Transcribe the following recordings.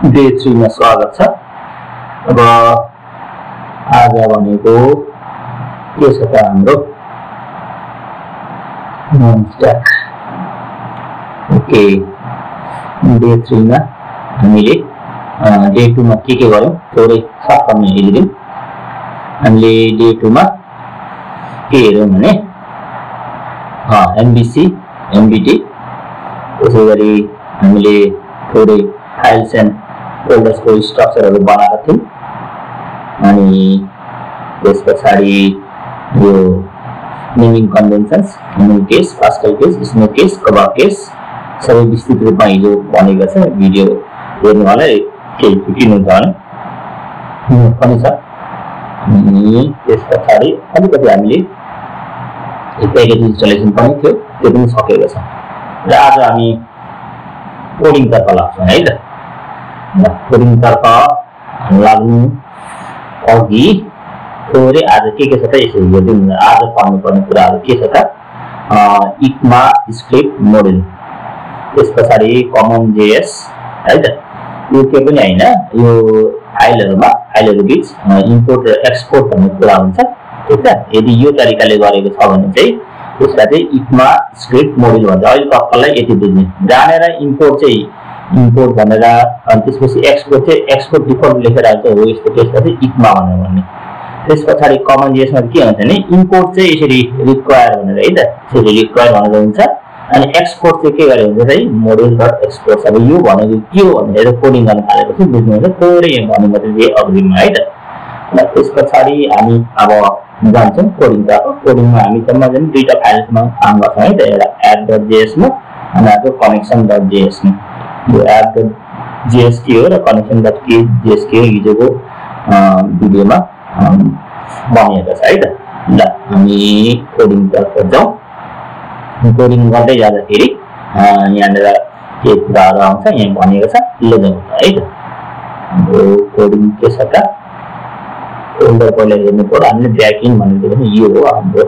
Day 3 मा स्वागत छ। अब आज भनेको के छ त हाम्रो स्ट्याक। ओके, डे 3 मा हामीले डे 2 मा के गर्यौं थोरै सर्टकटमा हेरिदिउँ। हामीले डे 2 मा के हेर्यौं भने एमबीसी एमबीटी, त्यसैगरी हामीले थोरै फाइल्स एन्ड फोल्डर्स को स्ट्रक्चरहरु बनाएका थियौं। अनि त्यसपछि यो naming conventions, naming case, Pascal case, snake case, cover case सबै विस्तृत रूपमा हिजो भनेको छ। भिडियो हेर्नुलाई केही छुटिनुहुन्छ भने पनि छ। अनि त्यसपछि अलिकति हामीले प्याकेज इन्स्टलेसन पनि थियो, त्यो पनि सकेको छ। र आज हामी कोडिङ तर्फ लाग्छौं है त। कोडिङ तर्फ लाग्नु अघि थोरै आज के छ त यसो हेर्दिउँ। आज पढ्नुपर्ने कुराहरू के छ त इक्मा स्क्रिप्ट मोडेल, त्यसपछि कमन जेएस है त। यो के पनि हैन, यो फाइलहरु बीच इम्पोर्ट र एक्सपोर्ट भन्ने कुरा हुन्छ, ठीक छ। यदि यो तरिकाले गरेको छ भने चाहिँ त्यसलाई चाहिँ इक्मा स्क्रिप्ट मोडेल भन्छ। अहिले तपाईलाई यति बुझ्ने जानेर इम्पोर्ट चाहिँ इम्पोर्ट भनेर, अनि त्यसपछि एक्सपोर्ट चाहिँ एक्सपोर्ट डिफल्ट लेखेर आउँछ हो, यस्तो केसलाई चाहिँ इक्मा भनेर भन्ने। त्यसपछि कमन जेएसमा के हुन्छ भने इम्पोर्ट चाहिँ यसरी रिक्वायर भनेर है त, यसरी रिक्वायर भनेर हुन्छ। अनि एक्सपोर्ट चाहिँ के गरे हुन्छ चाहिँ मोडेल डट एक्सपोर्ट। अब यो भनेको के हो भनेर कोडिङ गर्न थालेपछि बुझ्नुहुन्छ थोरै यहाँ भन्नु मात्रै चाहिँ अग्रिममा है त। र त्यसपछि हामी अब जान्छौँ कोडिङ तर्फ। कोडिङमा हामी जम्मा दुईटा फाइल्समा काम गर्छौँ है त, एउटा app.js मा अनि अर्को connection.js मा। यो app.js के हो र connection.js के हो हिजोको भिडियोमा भनिएको छ है त। ल हामी कोडिङ तर्फ जाउँ। कोडिङ गर्दै जाँदाखेरि यहाँनिर के कुराहरू आउँछ यहाँ भनेको छ, ल जाउँ है त। हाम्रो कोडिङ के छ त, फोल्डर पहिला हेर्नु पर्यो। हामीले ब्याकएन्ड भनेको पनि यो हो हाम्रो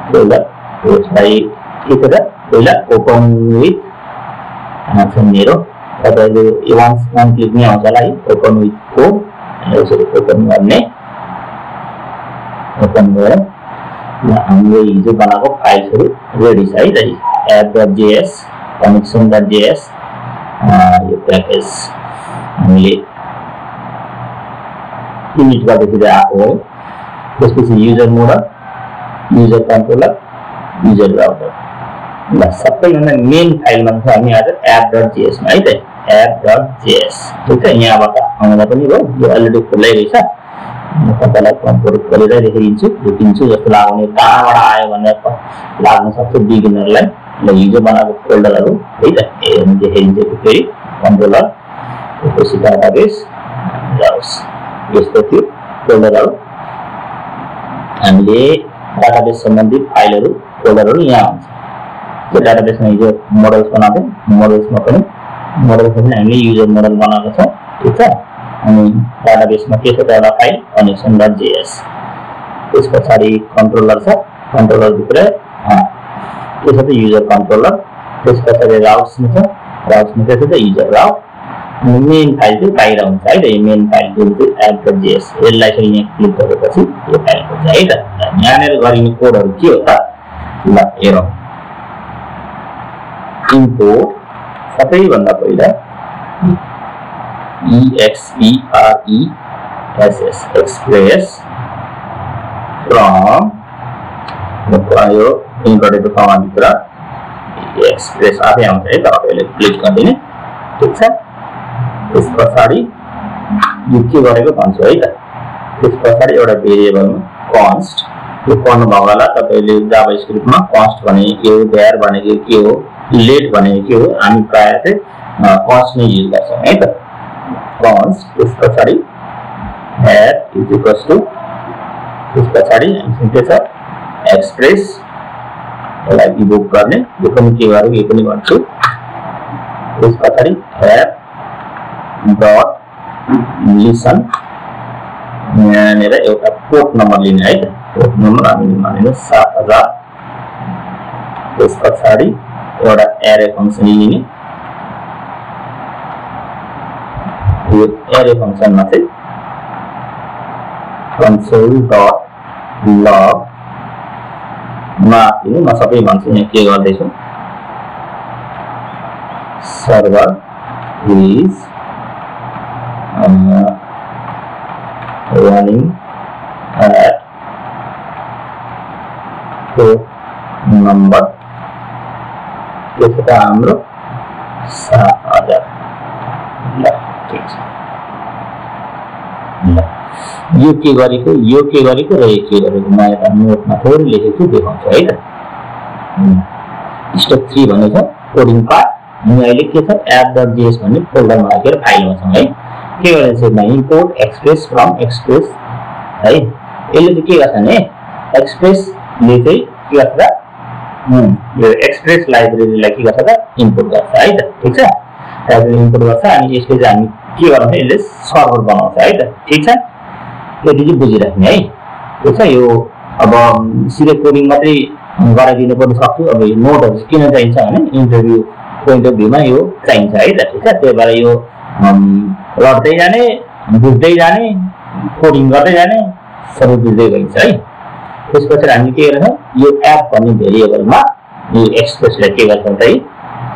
फोल्डर। त्यसलाई के छ त पहिला ओपन विथ छ मेरो, तपाईले वान क्लिक नै आउँछ होला है, ओपन विथ कोड यसरी ओपन गर्ने। ओपन गरेर हामीले हिजो बनाएको फाइल्सहरु रेडी छ है त। app.js, connection.js यो प्याकेज हामीले इनिट गर्दाखेरि आएको हो। त्यसपछि user model, user controller, user router. ल सबैभन्दा मेन फाइलमा छ हामी आज app.js मा है त, app.js, ठीक छ। यहाँबाट आउँदा पनि हो, यो अलरेडी खुल्लै रहेछ। म तपाईलाई कम्पोर्ट गरेर देखिन्छु जस्तो लाग्ने, कहाँबाट आयो भनेर लाग्न सक्छ बिगिनरलाई। ल हिजो बनाएको फोल्डरहरु है त हेर्नु देखिन्छ। फेरि कन्ट्रोलर, त्यसपछि डाटाबेस, जाओस् यस्तो थियो फोल्डरहरु। हामीले डाटाबेस सम्बन्धित फाइलहरु फोल्डरहरु यहाँ हुन्छ। यो डाटाबेसमा हिजो मोडल्स बनाउँथ्यौँ, मोडल्समा पनि हामीले युजर मोडल बनाएको छौँ, ठीक छ। अनि डाटाबेसमा के छ त एउटा फाइल connection.js। त्यसपछि कन्ट्रोलर छ, कन्ट्रोलर भित्र के छ त युजर कन्ट्रोलर। त्यसपछि राउट्स छ, राउट्समा के छ त युजर राउट। अनि मेन फाइल चाहिँ बाहिर हुन्छ है त। यो मेन फाइल जुन चाहिँ app.js, यसलाई चाहिँ यहाँ क्लिक गरेपछि यो फाइल हुन्छ है त। यहाँनिर गरिने कोडहरु के हो त, ल हेरौँ। इम्पोर्ट सबैभन्दा पहिला express from यो इन्भर्टेड कमा भित्र एक्सप्रेस आफै आउँछ है, तपाईले क्लिक गर्दिने, ठीक छ। त्यसपछि यो के गरेको भन्छु है त। त्यसपछि एउटा भेरिएबलमा कन्स्ट, यो पढ्नु भएको होला तपाईले जाभास्क्रिप्टमा कन्स्ट भनेको के हो, भ्यार भनेको के हो, लेट भनेको के हो। हामी प्राय चाहिँ कन्स्ट नै युज गर्छौँ है त, कन्स्ट। त्यसपछि भ्यार इज इक्वल्स टु, त्यसपछि हामी के छ एक्सप्रेस, यसलाई इभोक गर्ने। यो पनि के गरौँ, यो पनि भन्छु। त्यसपछि भ्यार डट लिसन, यहाँनिर एउटा पोर्ट नम्बर लिने है त। पोर्ट नम्बर हामीले मानिनु 7000। त्यसपछि एउटा एरे फंक्सन लिने, यो एरे फंक्शनमा चाहिँ console.log मा दिनु म सबै भन्छु यहाँ के गर्दै छु server is running at port number त्यसको हाम्रो 7000 ल ठीक छ ल यो के गरेको र यो के गरेको म यहाँ नोटमा थोरै लेखेको देखाउँछु है त स्टेप 3 भनेको छ कोडिङ पार्ट अनि अहिले के छ app.js भन्ने फोल्डरमा राखेर फाइलमा छ है के गरेछ म इम्पोर्ट एक्सप्रेस फ्रम एक्सप्रेस है यसले चाहिँ के गर्छ भने एक्सप्रेसले चाहिँ के गर्छ यो एक्सप्रेस लाइब्रेरीलाई के गर्छ त इम्पोर्ट गर्छ है त ठीक छ लाइब्रेरी इम्पोर्ट गर्छ अनि यसले चाहिँ हामी के गर्छ यसले सर्भर बनाउँछ है त ठीक छ यति चाहिँ बुझिराख्ने है ठीक छ यो अब सिधै कोडिङ मात्रै गराइदिनु पनि सक्छु अब यो नोटहरु किन चाहिन्छ भने इन्टरभ्यु पोइन्ट अफ भ्यूमा यो चाहिन्छ है त ठीक छ त्यही भएर यो लड्दै जाने बुझ्दै जाने कोडिङ गर्दै जाने सबै बुझ्दै गइन्छ है त्यसपछि हामी के गर्छौं यो एप भन्ने भेरिएबलमा यो एक्सप्रेसलाई के गर्छौं त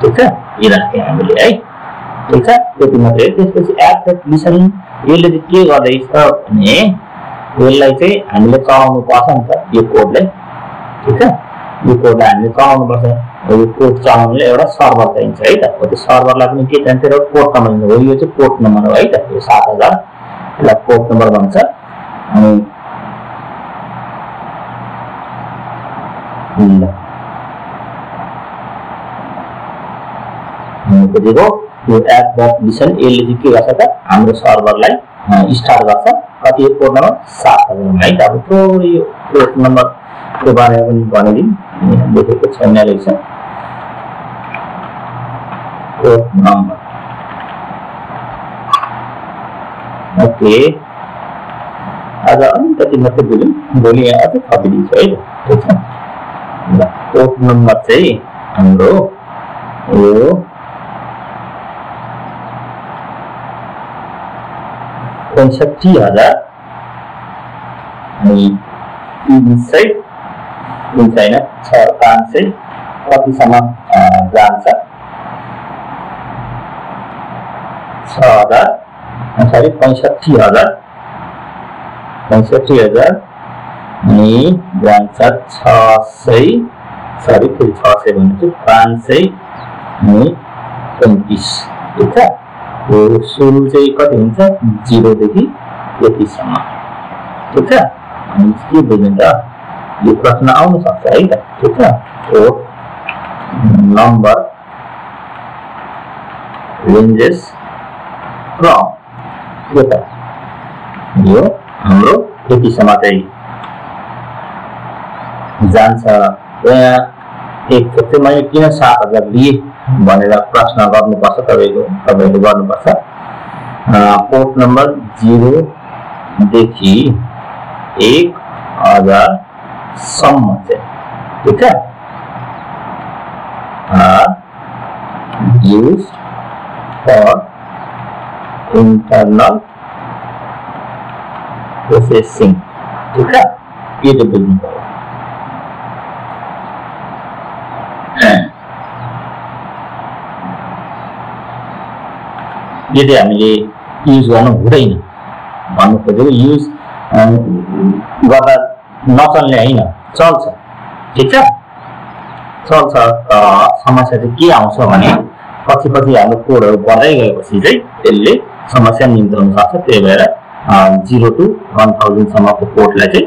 ठीक छ यो राख्छौं हामीले है ठीक छ त्यति मात्रै त्यसपछि एप.लिसन यसले चाहिँ के गर्दैछ भने यसलाई चाहिँ हामीले चलाउनु पर्छ नि त यो कोडलाई ठीक छ यो कोडलाई हामीले चलाउनु पर्छ यो कोड चलाउनले एउटा सर्भर चाहिन्छ है त त्यो सर्भरलाई पनि के चाहिन्छ एउटा पोर्ट नम्बर हो यो चाहिँ पोर्ट नम्बर हो है त यो 7000 लाई पोर्ट नम्बर भन्छ अनि बुझेको यो app.listen यसले चाहिँ के गर्छ त हाम्रो सर्भरलाई स्टार्ट गर्छ कति पोर्ट नम्बर 7000 है त अब थोरै यो पोर्ट नम्बरको बारेमा पनि भनिदिउँ लेखेको छैन रहेछ पोर्ट नम्बर ओके आज अलिकति मात्रै बुझौँ भोलि यहाँ अझै थपिदिन्छु है ठीक छ पोर्ट नम्बर चाहिँ हाम्रो यो 65000 अनि इनसाइड जुन छैन 6500 कतिसम्म जान्छ 6000 सरी 65000 अनि जान्छ 600 सरी फेरि 600 भन्छु 500 अनि 25 ठीक छ यो सुरु चाहिँ कति हुन्छ 0 देखि यतिसम्म ठीक छ अनि के बुझ्नु त यो प्रश्न आउन सक्छ है त ठीक छ पोर्ट नम्बर रेन्जेस फ्रम यो हाम्रो यतिसम्म चाहिँ जान्छ यहाँ एक चाहिँ मैले किन 7000 लिए भनेर प्रश्न गर्नुपर्छ तपाईले गर्नुपर्छ पोर्ट नम्बर 0 देखि 1000 सम्म चाहिँ ठीक छ used for internal processing ठीक है ये तो बुझ्नु पर्यो यदि हामीले युज गर्नु हुँदैन भन्नु खोजेको युज गर्दा नचल्ने हैन चल्छ ठीक छ चल्छ समस्या चाहिँ के आउँछ भने पछि हाम्रो कोडहरु बढ्दै गएपछि चाहिँ त्यसले समस्या निम्त्याउन सक्छ त्यही भएर 0 to 1000 सम्मको कोडलाई चाहिँ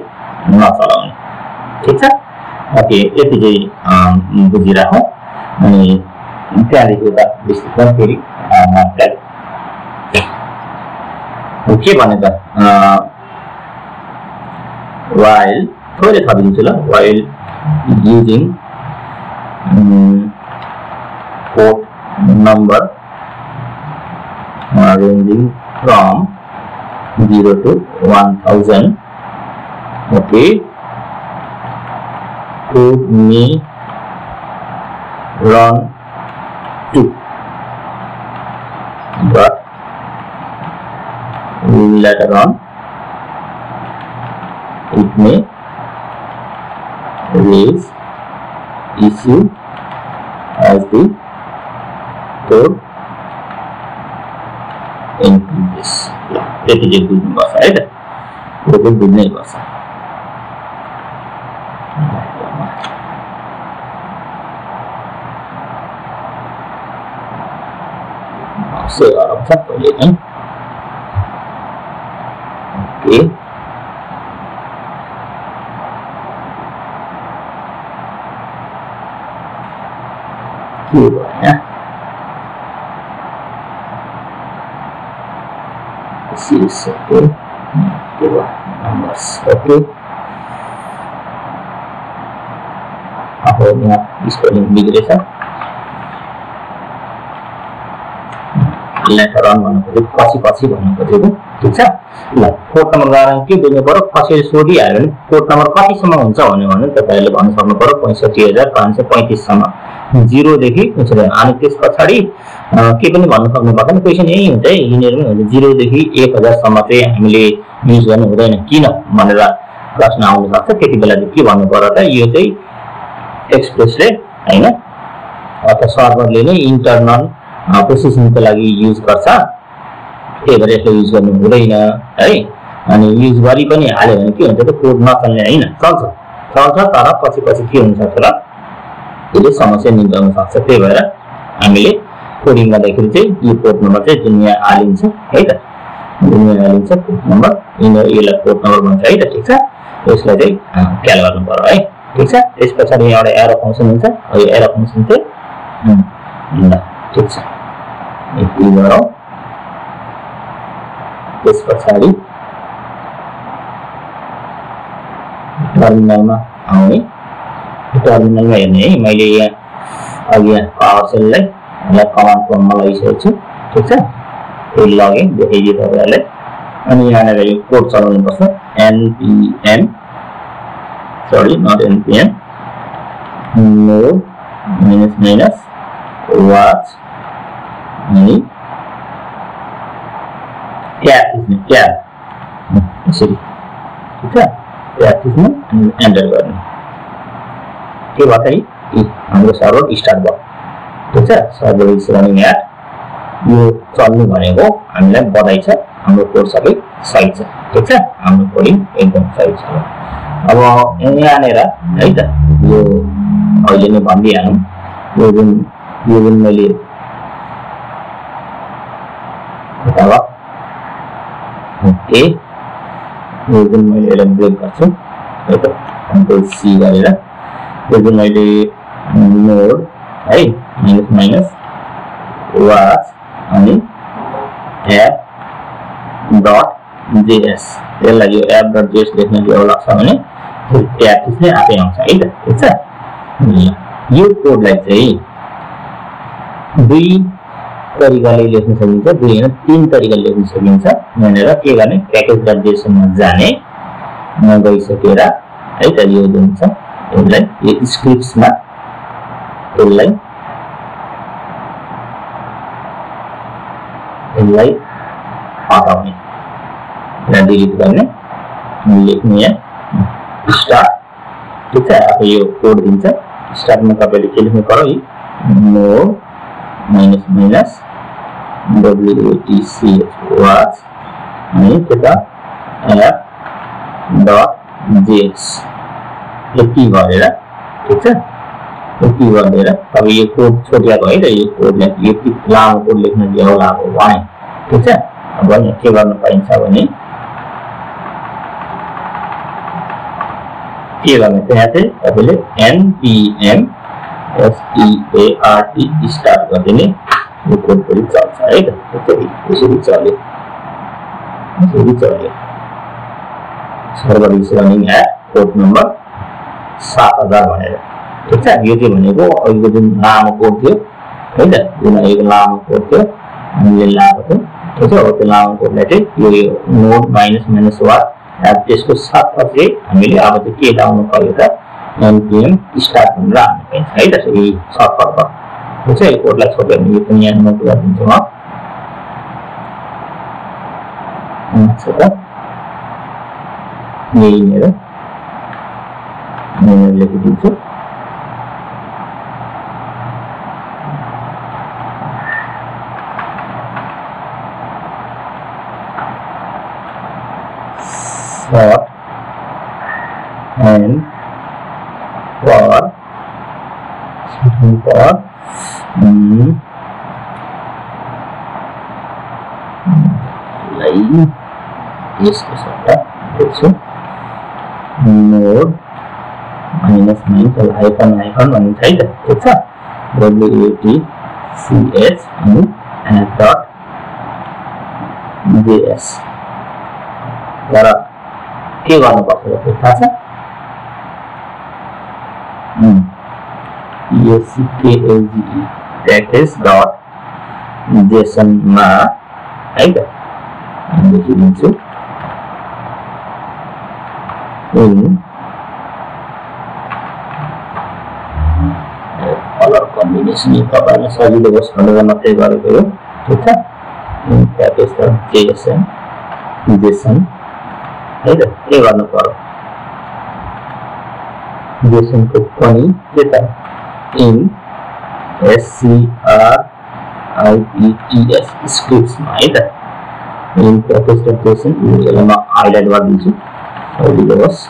नचलाउने ठीक छ ओके यति चाहिँ बुझिराखौँ अनि त्यहाँदेखि उता विस्तृतमा फेरि के भने त while थोरै थपिदिन्छु ल while using port number ranging from 0 to 1000 okay code may run to but later on it may raise issue as the code increases. त्यति चाहिँ बुझ्नुपर्छ है त, यो चाहिँ बुझ्नै पर्छ। सेभ आउँछ पहिले नै। ओके, के भयो यहाँ series okay, के भयो numbers okay। अब यहाँ स्पेलिङ बिग्रेछ, लेटर अन भन्नु खोजेको पछि पछि भन्नु खोजेको, ठिक छ। ल कोड नम्बर गएर के बुझ्नु पर्यो, कसैले सोधिहाल्यो भने कोड नम्बर कतिसम्म हुन्छ भने तपाईहरुले भन्न सक्नु पर्यो 65535 सम्म, 0 देखि अनि त्यस पछाडी के पनि भन्न सक्नु पर्दैन, क्वेशन यही हुन्छ है, यिनीहरुमै हुन्छ 0 देखि 1000 सम्म चाहिँ हामीले युज गर्नु हुँदैन किन भनेर प्रश्न आउन सक्छ। त्यति बेला चाहिँ के भन्नु पर्यो त, यो चाहिँ एक्सप्रेसले हैन अथवा सर्भरले नै इन्टरनल प्रोसेसिङको लागि युज गर्छ, त्यही भएर यसले युज गर्नु हुँदैन है। अनि युज गरि पनि हाल्यो भने के हुन्छ त, कोड नचल्ने हैन, चल्छ तर पछि पछि के हुन्छ त, यसले समस्या निकाल्न सक्छ। त्यही भएर हामीले कोडिङ गर्दाखेरि चाहिँ यो कोड नम्बर चाहिँ जुन यहाँ हालिन्छ है त, जुन यहाँ हालिन्छ कोड नम्बर, यसलाई कोड नम्बर भन्छ है त, ठिक छ। यसलाई चाहिँ क्याल गर्नु पर्यो है, ठिक छ। त्यस पछाडी एउटा एरो फंक्सन हुन्छ, यो एरो फंक्सन चाहिँ ल ठिक छ, यति गरौँ। त्यस पछाडी टर्मिनलमा आउने, टर्मिनलमा हेर्ने है, मैले यहाँ अघि यहाँ पावर सेललाई कमान्ड प्रम्पटमा लगाइसकेको छु, ठिक छ। यो लगइन देखाइदिए तपाईहरुलाई। अनि यहाँनिर यो कोड चलाउनु पर्छ, npm sorry not npm node -- watch अनि ट्याब थिच्ने, ट्याब यसरी, ठिक छ। ट्याब थिच्ने अनि एन्टर गर्ने, के भयो त, हाम्रो सर्भर स्टार्ट भयो, ठिक छ। सर्भर इज रनिङ एट, यो चल्नु भनेको हामीलाई बधाई छ, हाम्रो कोड सबै सही छ, ठिक छ। हाम्रो कोडिङ एकदम सही छ। अब यहाँनिर है त यो अहिले नै भनिदिहालौँ, यो जुन मैले ओके, यो जुन मैले यसलाई ब्रेक गर्छु है त, कन्ट्रोल सी गरेर यो जुन मैले नोड है माइनस वाच अनि एप डट जेएस, यसलाई यो एप डट जेएस लेख्न यो लाग्छ भने ट्याब थिच्ने आफै आउँछ है त, ठिक छ। यो कोडलाई चाहिँ दुई तरिकाले लेख्न सकिन्छ, दुई हैन तीन तरिकाले लेख्न सकिन्छ। यहाँनिर के गर्ने, प्याकेज डट जेएसमा जाने, गइसकेर है त यो जुन छ यसलाई यो स्क्रिप्ट्समा यसलाई हटाउने, यसलाई डिलिट गर्ने, लेख्ने यहाँ स्टार्ट, ठिक छ। अब यो कोड दिन्छ, स्टार्टमा तपाईले के लेख्नु पर्यो, नोड माइनस WATCH वाच अनि त्यता एप डट जेएस यति गरेर, ठिक छ। यति गरेर अब यो कोड छोडिएको है त, यो कोडलाई यति लामो कोड लेख्न ज्याउ लाग्यो भने, ठिक छ। अब के गर्न पाइन्छ भने के गर्ने, त्यहाँ चाहिँ तपाईले npm start स्टार्ट गरिदिने, यो कोड पनि चल्छ है त, यसरी चल्यो, यसरी चल्यो। Server is running at code number 7000 भनेर, ठिक छ। यो चाहिँ भनेको अघिको जुन लामो कोड थियो है त, जुन अघिको लामो कोड थियो हामीले लगाएको थियो, ठिक छ। हो त्यो लामो कोडलाई चाहिँ यो नोड माइनस वाच त्यसको साथमा चाहिँ हामीले अब चाहिँ के लाउनु पर्यो त, npm स्टार्ट भनेर हाल्नु पाइन्छ है त, यही सर्टकटमा, ठिक छ। यो कोडलाई छोड्यो भने यो पनि यहाँ नोट गरिदिन्छु म, छ त यही मेरो लेखिदिन्छु short and for line यसको सट्टा लेख्छु node minus हाइफन भनिन्छ है त ठिक छ WATCH अनि app.js तर के गर्नुपर्छ त थाहा छ PACKLGE package.json मा है त लेखिदिन्छु कलर कम्बिनेसन तपाईहरुलाई सजिलो होस् भनेर मात्रै गरेको हो ठिक छ package.json है त के गर्नु पर्यो जेसन को पनि के त इन SCRIPTS स्क्रिप्ट्स मा है त इन package.json यसलाई म हाइलाइट गरिदिन्छु सजिलो होस्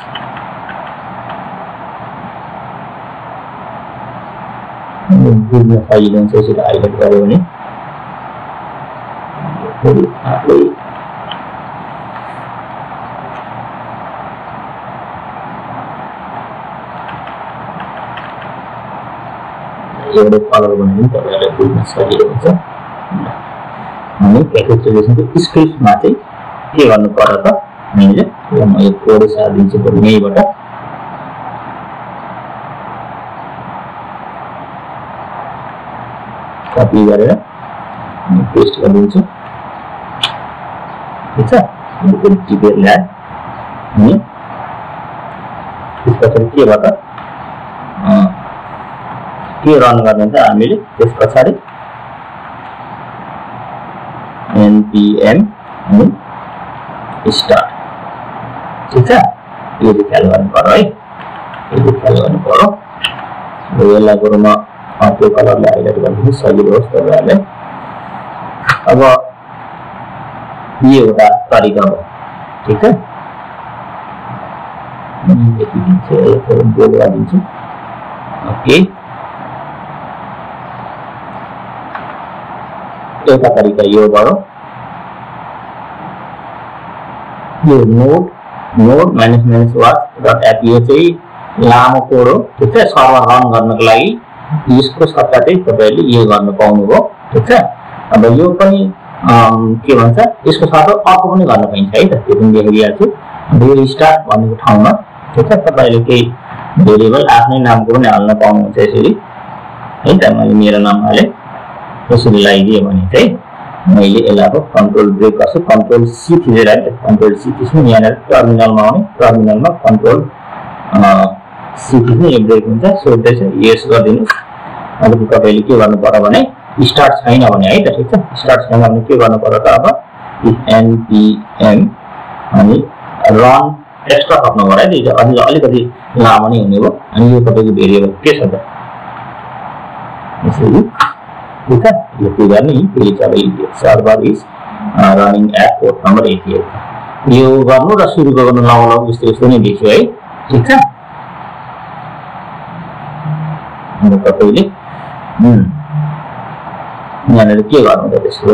बुझ्न सजिलो हुन्छ यसरी हाइलाइट गर्यो भने फेरि आफै एउटा कलर बनाउने तपाईहरुलाई बुझ्न सजिलो हुन्छ अनि package.json को स्क्रिप्टमा चाहिँ के गर्नु पर्यो त मैले म यो कोड सार्दिन्छु बरु यहीबाट कपी गरेर पेस्ट गरिदिन्छु ठिक छ यो टिपेर ल्याए अनि त्यसपछि के भयो त के रन गर्ने त हामीले त्यसपछि npm अनि स्टार्ट ठिक छ यो चाहिँ ख्याल गर्नु पर्यो है यो ख्याल गर्नु पर्यो यसलाई बरु म त्यो कलरले हाइलाइट गरिदिन्छु सजिलो होस् तपाईहरुलाई अब यो एउटा तरिका हो ठिक छ लेखिदिन्छु यो बोल्ड गरिदिन्छु ओके एउटा तरिका यो भयो यो node -was.app यो चाहिँ लामो कोड हो ठिक छ सर्भर रन गर्नको लागि यसको सट्टा चाहिँ तपाईहरुले यो गर्न पाउनुभयो ठिक छ अब यो पनि के भन्छ यसको सट्टा अर्को पनि गर्न पाइन्छ है त त्यो पनि देखाइदिएको छु अब यो स्टार्ट भनेको ठाउँमा ठिक छ तपाईहरुले केही भेरिएबल आफ्नै नामको पनि हाल्न पाउनुहुन्छ यसरी है त मैले मेरो नाम हाले यसरी लगाइदिए भने चाहिँ मैले यसलाई कन्ट्रोल ब्रेक गर्छु कन्ट्रोल सी थिचेर है कन्ट्रोल सी थिच्नु यहाँ टर्मिनलमा आउने टर्मिनलमा कन्ट्रोल सी थिच्नु यो ब्रेक हुन्छ सो चाहिँ यस गरिदिनु अब तपाईले के गर्नु पर्यो भने स्टार्ट छैन भने है त ठिक छ स्टार्ट छैन भने के गर्नु पर्यो त अब npm अनि रन एक्स्ट्रा थप्नु पर्यो है यो अलिकति लामो नै हुने हो अनि यो तपाईको भेरिएबल के छ त यसरी ठीक है ये फिगर नहीं फेरि चाहिँ server is running at port number 88 यो गर्नु र सुरु गर्नु लाउनु यस्तो नै देख्यो है ठीक छ अनि तपाईले यहाँले के गर्नु त त्यसको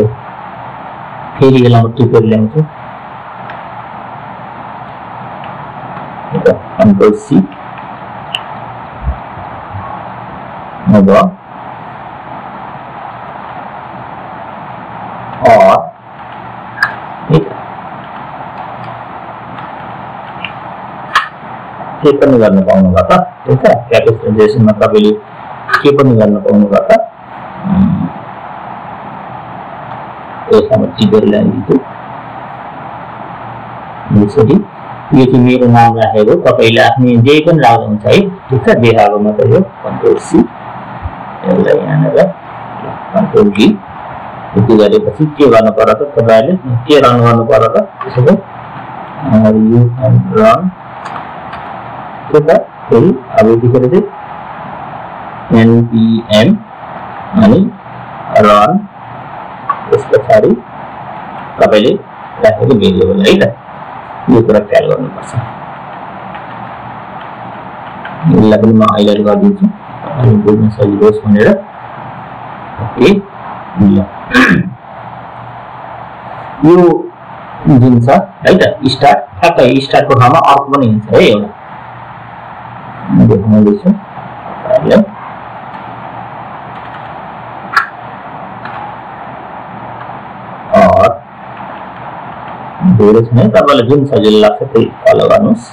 फेरि यसलाई म टिपेर ल्याउँछु कन्ट्रोल सी अब और के पनि गर्न पाउनुभयो त ठीक छ package.json मा तपाईले के पनि गर्न पाउनुभयो त यसमा टिपेर ल्याइदिन्छु यसरी यो चाहिँ मेरो नाम राखेको तपाईले आफ्नै जे पनि राख्दा हुन्छ है ठीक छ देखाएको मात्र हो कन्ट्रोल सी यसलाई यहाँनेर कन्ट्रोल जी यति गरेपछि के गर्नु पर्यो त तपाईहरुले के रन गर्नु पर्यो त त्यसैले यु क्यान रन के त फेरि अब यतिखेर चाहिँ npm अनि रन त्यस पछाडि तपाईले राखेको भेरिएबल है त यो कुरा ख्याल गर्नुपर्छ यसलाई पनि म हाइलाइट गरिदिन्छु अनि बुझ्न सजिलो होस् भनेर ओके यो जुन छ है त स्टार्ट ठ्याक्कै स्टार्टको ठाउँमा अर्को पनि हुन्छ है एउटा देखाउँदैछु अहिले धेरै छ है तपाईलाई जुन सजिलो लाग्छ त्यही फलो गर्नुस्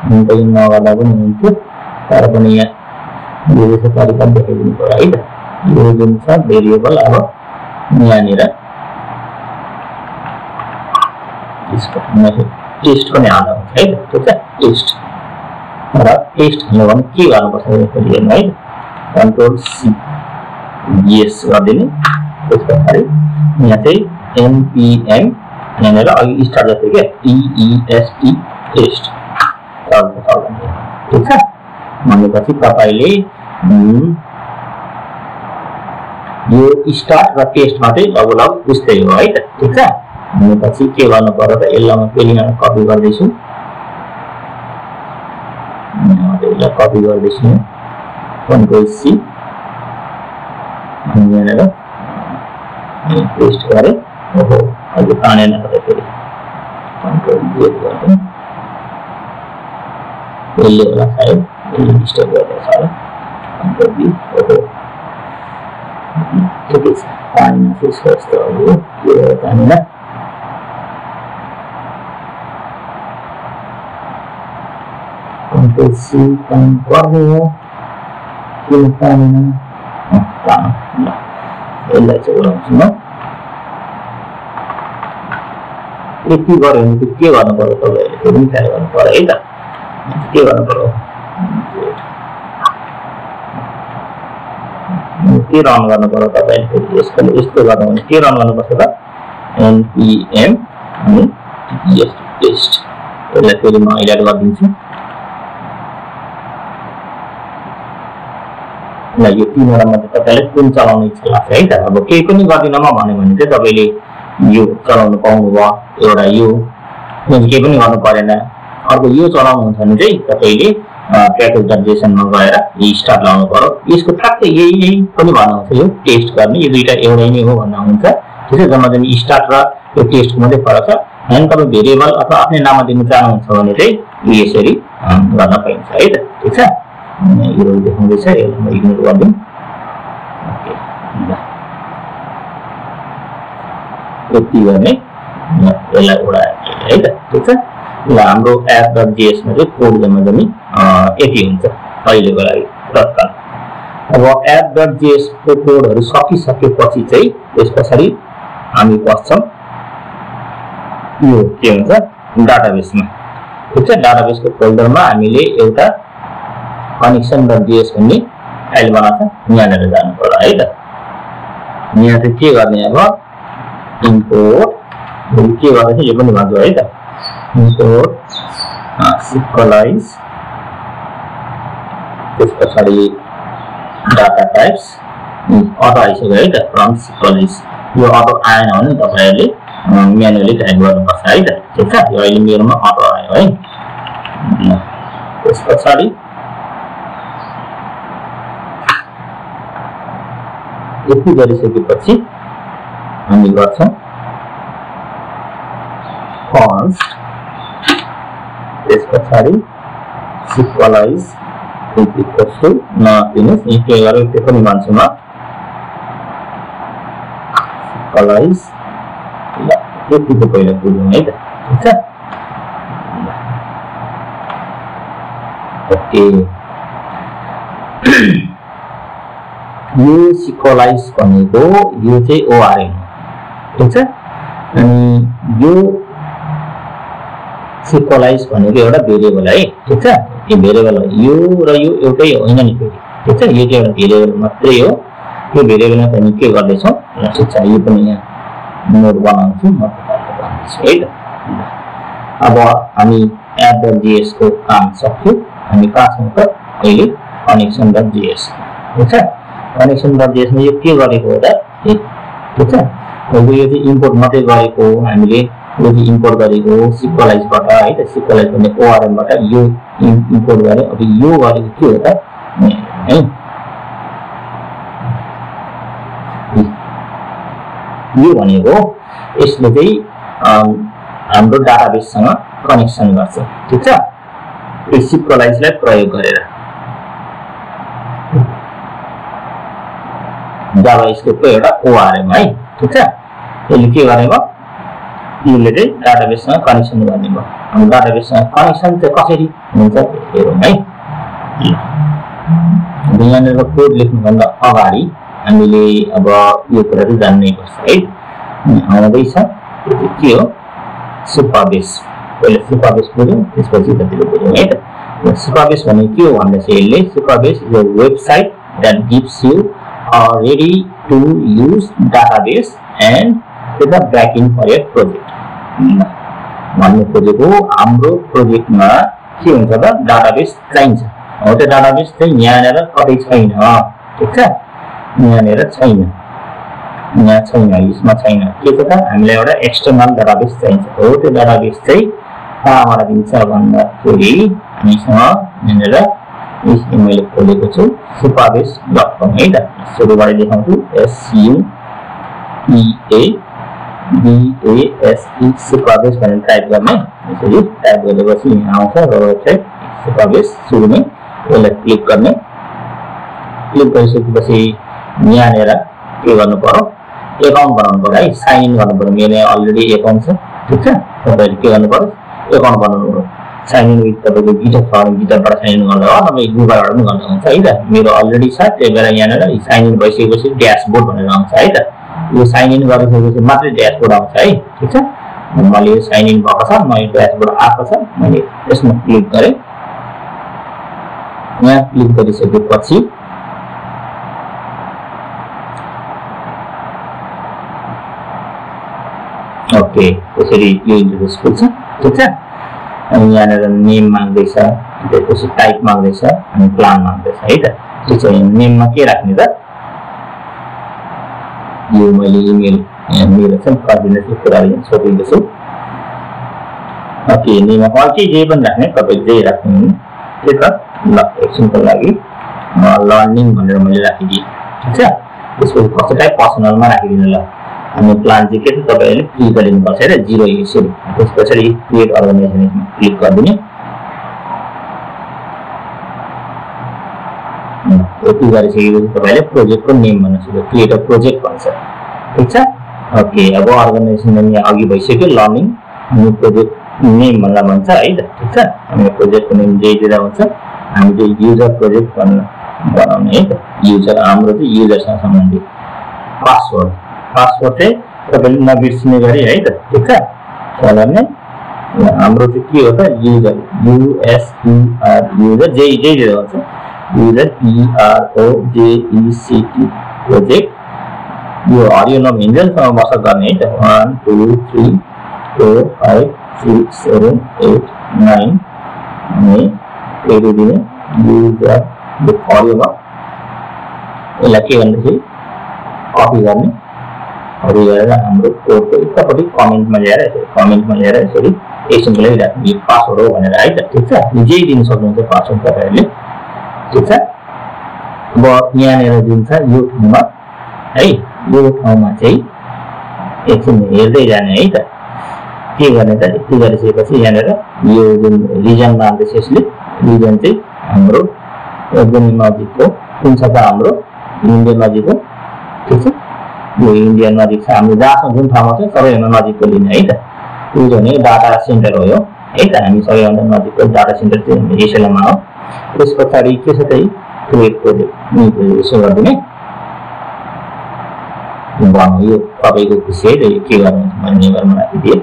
हुन्छ यो नगर्दा पनि हुन्थ्यो तर पनि यहाँ यो तरिका देखाइदिनु पर्यो है त यो जुन छ भेरिएबल अब यहाँनिर टेस्ट पनि हाल्दा हुन्छ है त ठिक छ टेस्ट र टेस्ट हाल्नु भने के गर्नुपर्छ फेरि हेर्नु है कन्ट्रोल सी yes गरिदिने त्यस पछाडि यहाँ चाहिँ npm यहाँनिर अघि स्टार्ट जस्तै के test टेस्ट ठिक छ भनेपछि तपाईले यो स्टार्ट र टेस्टमा चाहिँ लगभग उस्तै हो है त ठिक छ भनेपछि के गर्नु पर्यो त यसलाई म फेरि यहाँ कपी गर्दैछु यसलाई कपी गर्दैछु कन्ट्रोल सी यहाँनिर पेस्ट गरेँ ओहो अझै तानेन फेरि कन्ट्रोल जेड गर्दै यसले होला सायद यसले डिस्टर्ब गर्दैछ होला कन्ट्रोल बी ओहो ठिकै छ तानेन फेरि जस्तो हो के तानेन कन्ट्रोल सी काम गर्ने हो किन तानेन यसलाई चाहिँ उडाउँछु म यति गऱ्यो भने चाहिँ के गर्नु पर्यो तपाईँहरूले त्यो पनि ख्याल गर्नु पर्यो है त के गर्नु पर्यो के रन गर्नु पर्यो तपाईँले फेरि यस्तो गर्नु भने के रन गर्नुपर्छ त npm अनि टेस्ट यसलाई फेरि म हाइलाइट गरिदिन्छु ल यो तीनवटा मध्ये तपाईलाई कुन चलाउने इच्छा लाग्छ है त अब केही पनि गर्दिन म भन्यो भने चाहिँ तपाईले यो चलाउन पाउनुभयो एउटा यो केही पनि गर्नु परेन अर्को यो चलाउनु हुन्छ भने चाहिँ तपाईले package.json मा गएर यो स्टार्ट लाउनु पर्यो यसको ठ्याक्कै यही पनि भन्नुहुन्छ यो टेस्ट गर्ने यो दुईटा एउटै नै हो भन्नु हुन्छ त्यसै जम्मा जम्मी स्टार्ट र यो टेस्टको मध्ये फरक छ अनि तपाईं भेरिएबल अथवा आफ्नै नाम दिनु चाहनुहुन्छ भने चाहिँ यसरी गर्न पाइन्छ है त ठीक छ यो देखाउँदैछ यसलाई म इग्नोर गर्दिम ओके ल यति गर्ने यसलाई उडाए है त ठीक छ ल हाम्रो app.js मा चाहिँ कोड जम्मा जम्मी यति हुन्छ अहिलेको लागि तत्काल अब app.js को कोडहरु सकिसकेपछि चाहिँ त्यसपछि हामी पस्छौं यो के हुन्छ डाटाबेसमा ठीक छ डाटाबेसको फोल्डरमा हामीले एउटा connection.js भन्ने फाइल बनाउँछ यहाँनिर जानु पर्यो है त यहाँ चाहिँ के गर्ने अब इम्पोर्ट के गर्ने छ यो पनि भन्छु है त import sequelize त्यसपछि data types अटो आइसक्यो है त from sequelize यो अटो आएन भने तपाईहरुले म्यानुअली टाइप गर्नुपर्छ है त ठीक छ यो अहिले मेरोमा अटो आयो है त्यसपछि यति गरिसकेपछि हामी गर्छौं const त्यसपछि sequelize equals to नदिनुस् यति गरेर त्यो पनि मान्छु म sequelize ल यतिको पहिला बुझौँ है त ठीक छ ओके यो sequelize भनेको यो चाहिँ ORM ठीक छ अनि यो sequelize भनेको एउटा भेरिएबल है ठीक छ यो भेरिएबल हो यो र यो एउटै होइन नि फेरि ठिक छ। यो चाहिँ एउटा भेरिएबल मात्रै हो। यो भेरिएबलमा पनि के गर्दैछौँ ठिक छ। यो पनि यहाँ नोड बनाउँछु म भन्दैछु है त। अब हामी app.js को काम सक्यो। हामी कहाँ छौँ त अहिले connection.js ठिक छ। connection.js मा यो के गरेको हो त ठिक छ। यो चाहिँ इम्पोर्ट मात्रै गरेको हो हामीले। यो चाहिँ इम्पोर्ट गरेको हो SQLite बाट है त। SQLite भन्ने ORM बाट यो इम्पोर्ट गरे। अब यो गरेको के हो त है यो भनेको यसले चाहिँ हाम्रो डाटाबेससँग कनेक्सन गर्छ ठिक छ। यो SQLite लाई प्रयोग गरेर जाभास्क्रिप्ट को एउटा ORM है ठिक छ। यसले के गरेको यसले चाहिँ डाटाबेससँग कनेक्सन गर्ने भयो। अब डाटाबेससँग कनेक्सन चाहिँ कसरी हुन्छ हेरौँ है। यहाँनिर कोड लेख्नुभन्दा अगाडि हामीले अब यो कुरा चाहिँ जान्नै पर्छ है। आउँदैछ यो के हो सुपरबेस। पहिले सुपरबेस बुझौँ त्यसपछि कतिले बुझौँ है त। सुपरबेस भने के हो भन्दा चाहिँ यसले Supabase is a website that gives you a ready to use database and to the backend for your project भन्ने खोजेको हाम्रो प्रोजेक्टमा के हुन्छ त डाटाबेस चाहिन्छ। हो त्यो डाटाबेस चाहिँ यहाँनिर कतै छैन ठिक छ। यहाँनिर छैन यहाँ छैन यसमा छैन के छ त हामीलाई एउटा एक्सटर्नल डाटाबेस चाहिन्छ। हो त्यो डाटाबेस चाहिँ कहाँबाट दिन्छ भन्दाखेरि हामीसँग यहाँनिर मैले खोलेको छु supabase.com है त। सुरुबाट देखाउँछु SUPABASE supabase भनेर टाइप गर्ने। यसरी टाइप गरेपछि यहाँ आउँछ वेबसाइट supabase। सुरुमै यसलाई क्लिक गर्ने। क्लिक गरिसकेपछि यहाँनिर के गर्नु पर्यो एकाउन्ट बनाउनु पर्यो है। साइन इन गर्नु पर्यो। मेरो अलरेडी एकाउन्ट छ ठिक छ। तपाईहरुले के गर्नु पर्यो एकाउन्ट बनाउनु पर्यो। साइन इन विथ तपाईको गिटहब छ गिटहबबाट साइन इन गर्दा हो तपाईँ गुगलबाट पनि गर्दा हुन्छ है त। मेरो अलरेडी छ त्यही भएर यहाँनिर साइन इन भइसकेपछि ड्यासबोर्ड भनेर आउँछ है त। यो साइन इन गरिसकेपछि मात्रै ड्यासबोर्ड आउँछ है ठिक छ। मैले यो साइन इन भएको छ मैले ड्यासबोर्ड आएको छ मैले यसमा क्लिक गरेँ। यहाँ क्लिक गरिसकेपछि ओके त्यसरी यो इन्टरफेस खुल्छ ठिक छ। अनि यहाँनिर नेम माग्दैछ त्यसपछि टाइप माग्दैछ अनि प्लान माग्दैछ है त ठिक छ। नेममा के राख्ने त यो मैले इमेल यहाँ मेरो चाहिँ कन्फिडेन्सियल कुराहरू छोडिदिन्छु। ओके नेममा अर्कै जे पनि राख्ने तपाईँ जे राख्नु ठिक छ। ल एकछिनको लागि लर्निङ भनेर मैले राखिदिएँ ठिक छ। त्यसपछि कस्तो टाइप पर्सनलमा राखिदिनु ल। अनि प्लान चाहिँ के छ तपाईहरुले क्लिक गरिनुपर्छ है 0 यसरी। त्यसपछि क्रिएट अर्गनाइजेसनमा क्लिक गरिदिने। यति गरिसकेपछि तपाईले प्रोजेक्टको नेम भन्न सक्नुहुन्छ क्रिएट अ प्रोजेक्ट भन्छ ठिक छ। ओके अब अर्गनाइजेसन यहाँ अघि भइसक्यो लर्निङ अनि प्रोजेक्ट नेम भन्दा भन्छ है त ठिक छ। हामी प्रोजेक्टको नेम जे दिँदा हुन्छ। हामी चाहिँ युजर प्रोजेक्ट बनाउने है त। युजर हाम्रो चाहिँ युजरसँग सम्बन्धित पासवर्ड चाहिँ तपाईले नबिर्सिने गरी है त ठिक छ। चलाउने हाम्रो चाहिँ के हो त युजर युजर जे दिँदा हुन्छ युजर PROJECT प्रोजेक्ट। यो हरियो नाम हिन्जेलसँग बस गर्ने है त 1 2 3 4 5 6 7 8 9 अनि फेरि दिने युजर हरियोमा यसलाई के भन्दाखेरि कपी गर्ने। कपी गरेर हाम्रो कोडको एकपट्टि कमेन्टमा ल्याएर यसरी एकछिनको लागि राख्ने। यो पासवर्ड हो भनेर है त ठिक छ। जे दिन सक्नुहुन्छ पासवर्ड तपाईहरुले ठिक छ। अब यहाँनिर दिन्छ यो ठाउँमा है यो ठाउँमा चाहिँ एकछिन हेर्दै जाने है त के गर्ने त। यति गरिसकेपछि यहाँनिर यो जुन रिजन माग्दैछ यसले रिजन चाहिँ हाम्रो एकदम नजिकको कुन छ त हाम्रो इन्डिया नजिकको ठिक छ। यो इन्डिया नजिक छ हाम्रो जहाँसम्म जुन ठाउँमा छ सबैभन्दा नजिकको लिने है त। यो भने डाटा सेन्टर हो यो है त। हामी सबैभन्दा नजिकको डाटा सेन्टर चाहिँ एसएलएममा हो। त्यस पछाडि के छ त क्रिएट प्रोजेक्ट यसो गरिदिने भन्नु। यो तपाईँको खुसी है त के गर्नुहुन्छ भने नेभरमा राखिदिए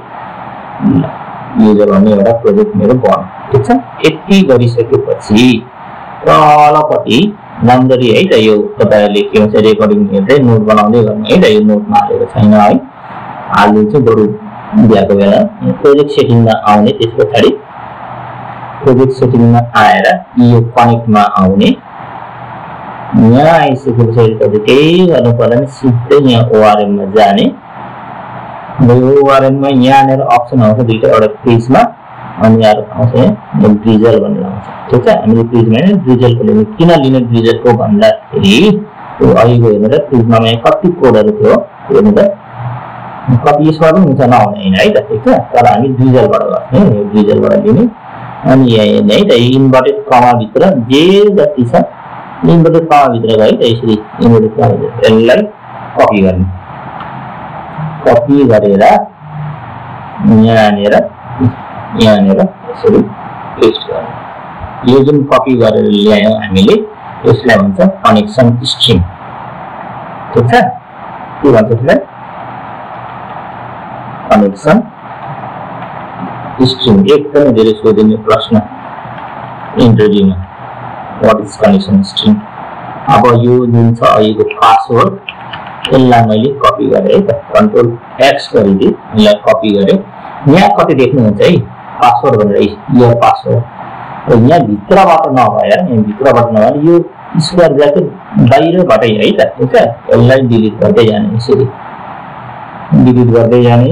युजर भन्ने एउटा प्रोजेक्ट मेरो बन्यो ठिक छ। यति गरिसकेपछि तलपट्टि राम्ररी है त यो तपाईहरुले के भन्छ रेकर्डिङ हेर्दै नोट बनाउँदै गर्नु है त यो नोटमा हालेको छैन है हाल्नु चाहिँ बरु बिहाको बेला प्रोजेक्ट सेटिङमा आउने त्यसपछि प्रोजेक्ट सेटिङमा आएर यो कनेक्टमा आउने यहाँ आइसकेपछि तपाईले केही गर्नु पर्दैन सिधै यहाँ ORM मा जाने यो ORM मा यहाँनेर अप्सन आउँछ दुईटा एउटा पेजमा अनि यहाँ आउँछ यहाँ ड्रिजल भनेर आउँछ ठीक छ हामीले पेजमा हैन ड्रिजलको लिने किन लिने ड्रिजलको भन्दाखेरि यो अहिलेको हेर्नु त पेजमा यहाँ कति कोडहरु थियो हेर्नु त कति यसबाट पनि हुन्छ नहुने हैन है त ठीक छ तर हामी ड्रिजलबाट गर्ने यो ड्रिजलबाट लिने अनि यहाँ हेर्ने है त इन्भर्टेड कमा भित्र जे जति छ इन्भर्टेड कमा भित्र गयो त यसरी इन्भर्टेड कमा यसलाई कपी गर्ने कपी गरेर यहाँनेर यसरी पेस्ट गर्ने यो जुन कपी गरेर ल्यायौं हामीले यसलाई भन्छ कनेक्सन स्ट्रिङ ठीक छ के भन्छ त्यसलाई कनेक्सन स्ट्रिङ एकदमै धेरै सोधिने प्रश्न इन्टरभ्युमा व्हाट इज कनेक्सन स्ट्रिङ अब यो जुन छ अहिलेको पासवर्ड यसलाई मैले कपी गरे है त कन्ट्रोल एक्स गरिदिए यसलाई कपी गरे यहाँ कति देख्नुहुन्छ है पासवर्ड भनेर यो पासवर्ड यहाँ भित्रबाट नभएर यहाँ भित्रबाट नभएर यो स्क्वायर ब्राकेट बाहिरबाटै है त ठीक छ यसलाई डिलिट गर्दै जाने यसरी डिलिट गर्दै जाने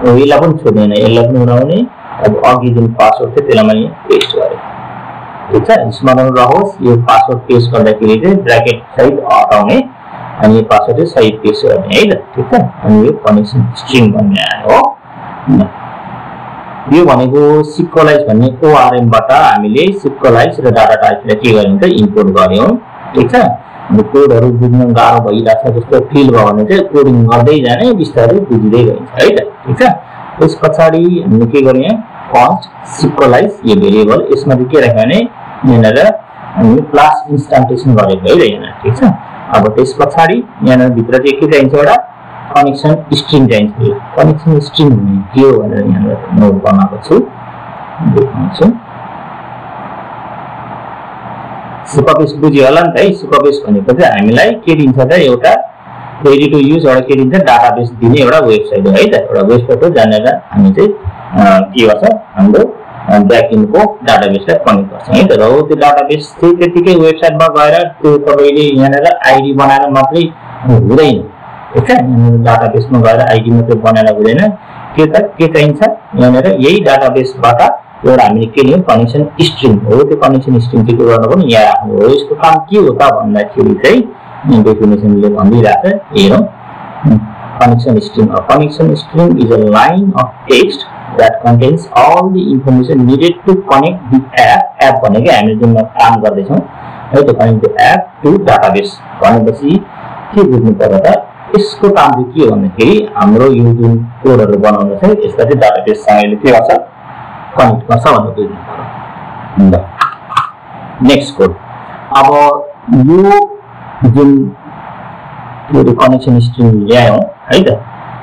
यसलाई पनि छोड्दैन यसलाई पनि उडाउने अब अघि जुन पासवर्ड थियो त्यसलाई मैले पेस्ट गरे ठीक छ स्मरण रहोस् यो पासवर्ड पेस्ट गर्दाखेरि चाहिँ ब्राकेट सहित हटाउने अनि यो पासवर्ड चाहिँ सही पेस्ट गर्ने है त ठीक छ अनि यो कनेक्सन स्ट्रिङ भन्ने आयो यो भनेको सिक्वलाइज भन्ने ORM बाट हामीले सिक्वलाइज र डाटा टाइपलाई के गर्यौं त इम्पोर्ट गर्यौं ठीक छ यो कोडहरु बुझ्न गाह्रो भइराछ जस्तो फिल भयो भने चाहिँ कोडिङ गर्दै जाने बिस्तारै बुझ्दै गइन्छ है त ठीक छ त्यसपछि हामीले के गर्ने कन्स्ट सिक्वलाइज यो भेरिएबल यसमा के राख्यो भने यहाँनेर हामी क्लास इन्स्टान्टेसन गरेको है यहाँ ठीक छ अब त्यसपछि यहाँ भित्र चाहिँ के चाहिन्छ एउटा कनेक्सन स्ट्रिङ चाहिन्छ कनेक्सन स्ट्रिङ भने के हो भनेर यहाँ नोट बनाएको छु देख्नुहुन्छ सुपरबेस बुझ्यो होला नि त है सुपरबेस भनेको चाहिँ हामीलाई के दिन्छ त एउटा रेडी टु युज एउटा के दिन्छ डाटाबेस दिने एउटा वेबसाइट हो है त एउटा वेबसाइट हो जहाँनेर हामी चाहिँ के गर्छ हाम्रो ब्याकएन्डको डाटाबेसलाई कनेक्ट गर्छौं है त र त्यो डाटाबेस चाहिँ त्यतिकै वेबसाइटमा गएर त्यो तपाईले यहाँनेर आईडी बनाएर मात्रै हुँदैन ठीक छ डाटाबेसमा गएर आईडी मात्रै बनाएर हुँदैन के चाहिन्छ यहाँनेर यही डाटाबेसबाट एउटा हामीले के लियौं कनेक्सन स्ट्रिङ हो त्यो कनेक्सन स्ट्रिङ चाहिँ के गर्नु पर्ने यहाँ राख्नु हो यसको काम के हो त भन्दाखेरि चाहिँ डेफिनेसनले भनिरहेछ हेरौं connection string. A connection string is a line of text that contains all the information needed to connect the app. App भनेको हामीले जुन काम गर्दै छौं है त connect the app to database भनेपछि के बुझ्नु पर्यो त यसको काम चाहिँ के हो भन्दाखेरि हाम्रो यो जुन कोडहरु बनाउनु छ यसलाई चाहिँ डाटाबेस सँग के गर्छ कनेक्ट गर्छ भनेर बुझ्नु पर्यो ल नेक्स्ट कोड अब यो जुन यो कनेक्सन स्ट्रिङ ल्यायौं है त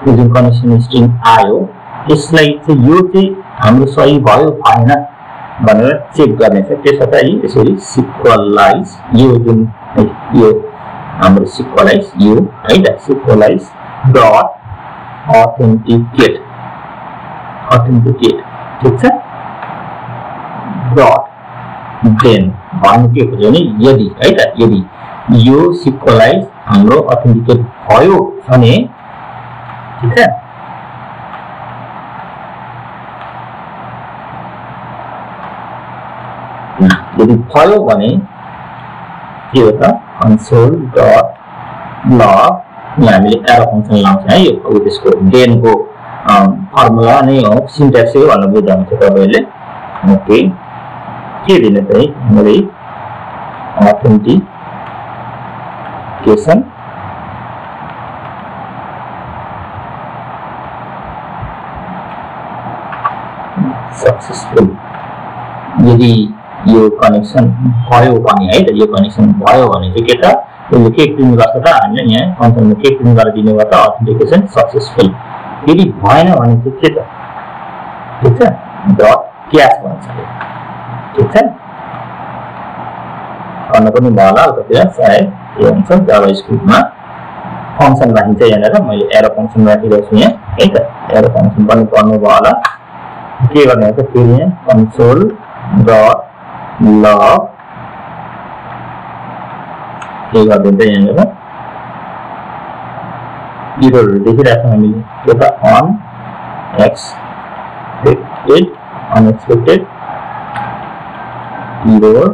यो जुन कनेक्सन स्ट्रिङ आयो यसलाई चाहिँ यो चाहिँ हाम्रो सही भयो भएन भनेर चेक गर्ने छ त्यसैले यसरी सिक्वलाइज यो जुन यो हाम्रो सिक्वलाइज यो है त सिक्वलाइज डट अथेन्टिकेट ठीक छ डट देन भन्नु के हो भने यदि है त यदि यो सिक्वलाइज हाम्रो अथेन्टिकेट भयो भने ठीक छ यदि भयो भने के हो त console dot log हामीले एरो फंक्सन लाउँछ है यो त्यसको देन को फर्मुला नै हो सिन्ट्याक्स हो भन्ने बुझ्नु हुन्छ तपाईले ओके के दिने त हामीले authentication सक्सेसफुल यदि यो कनेक्सन भयो भने है त यो कनेक्सन भयो भने चाहिँ के त यसले के प्रिन्ट गर्छ त हामीले यहाँ कन्सोलमा के प्रिन्ट गरेर दिने हो त अथेन्टिकेसन सक्सेसफुल यदि भएन भने चाहिँ के त ठीक छ डट क्याच भन्छ ठीक छ गर्न पनि भयो होला कतिवटा सायद के हुन्छ जाभास्क्रिप्टमा फंक्सन राखिन्छ यहाँनिर मैले एरो फंक्सन राखिरहेको छु यहाँ है त एरो फंक्सन पनि पढ्नु भयो होला के गर्ने त फेरि यहाँ कन्सोल डट लग के गरिदिन्छ यहाँनिर एररहरु देखिरहेको छौँ हामीले त्यो त unexpected error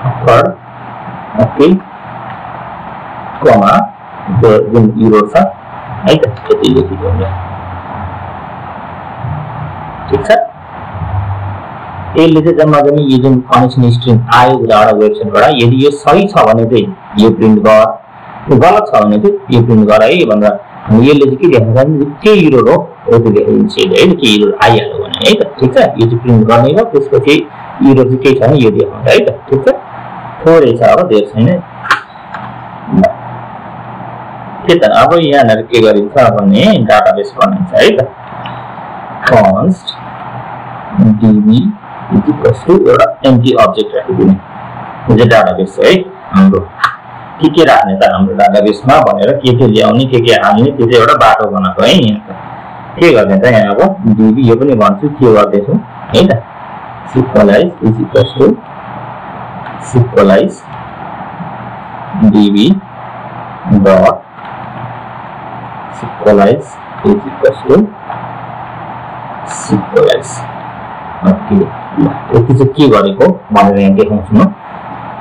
occurred okay comma जुन error छ है त त्यति लेखिदिनु होला ठीक छ यसले चाहिँ जम्मा जम्मी यो जुन कनेक्सन स्ट्रिङ आयो उदाहरण वेबसाइटबाट यदि यो सही छ भने चाहिँ यो प्रिन्ट गर यो गलत छ भने चाहिँ यो प्रिन्ट गर है भन्दा यसले चाहिँ के देखाउँछ के एरर हो त्यो देखाइदिन्छ है के एरर आइहाल्यो भने है त ठीक छ यो चाहिँ प्रिन्ट गर्ने हो त्यसपछि एरर चाहिँ के छ भने यो देखाउँछ है त ठीक छ थोरै छ अब धेरै छैन के त अब यहाँहरु के गरिन्छ भने डाटाबेस बनाइन्छ है त const db एउटा एम्प्टी अब्जेक्ट राखिदिने यो चाहिँ डाटाबेस है हाम्रो के राख्ने त हाम्रो डाटाबेसमा भनेर के ल्याउने के हाल्ने त्यो चाहिँ एउटा बाटो बनाएको है यहाँ के गर्ने त यहाँ अब db यो पनि भन्छु के गर्दैछु है त Sequelize is equals to Sequelize db dot Sequelize is equals to Sequelize okay यति चाहिँ के गरेको भनेर यहाँ देखाउँछु म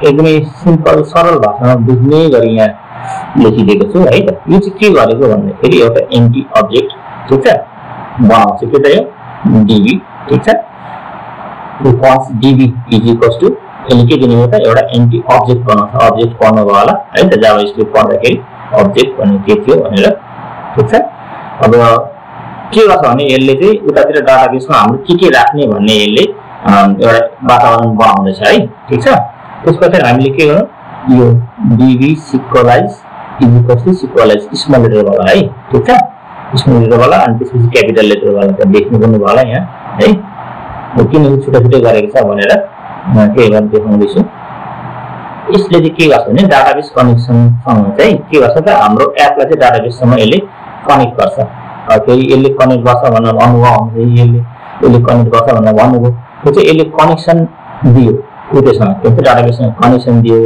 एकदमै सिम्पल सरल भाषामा बुझ्ने गरी यहाँ लेखिदिएको छु है त यो चाहिँ के गरेको भन्दाखेरि एउटा एम्प्टी अब्जेक्ट ठीक छ बनाउँछु के त यो db ठीक छ यो const db is equals to यसले के दिने हो त एउटा एम्प्टी अब्जेक्ट बनाउँछ अब्जेक्ट पढ्नु भयो होला है त जाभास्क्रिप्ट पढ्दाखेरि अब्जेक्ट भन्ने के थियो भनेर ठीक छ अब के गर्छ भने यसले चाहिँ उतातिर डाटाबेसमा हाम्रो के राख्ने भन्ने यसले एउटा वातावरण बनाउँदैछ है ठीक छ त्यसपछि हामीले के गर्नु यो db Sequelize is equals to Sequelize small letter वाला है ठीक छ स्मल लेटर वाला अनि त्यसपछि क्यापिटल लेटर वाला त देख्नु पर्नु भयो होला यहाँ है किन छुट्टै छुट्टै गरेको छ भनेर के गर्न देखाउँदै छु यसले चाहिँ के गर्छ भने डाटाबेस कनेक्सनसँग चाहिँ के गर्छ त हाम्रो एपलाई चाहिँ डाटाबेससँग यसले कनेक्ट गर्छ फेरि यसले कनेक्ट गर्छ भनेर भन्नुभयो यसले कनेक्ट गर्छ भनेर भन्नुभयो त्यो चाहिँ यसले कनेक्सन दियो उतेसँग त्यो चाहिँ डाटाबेससँग कनेक्सन दियो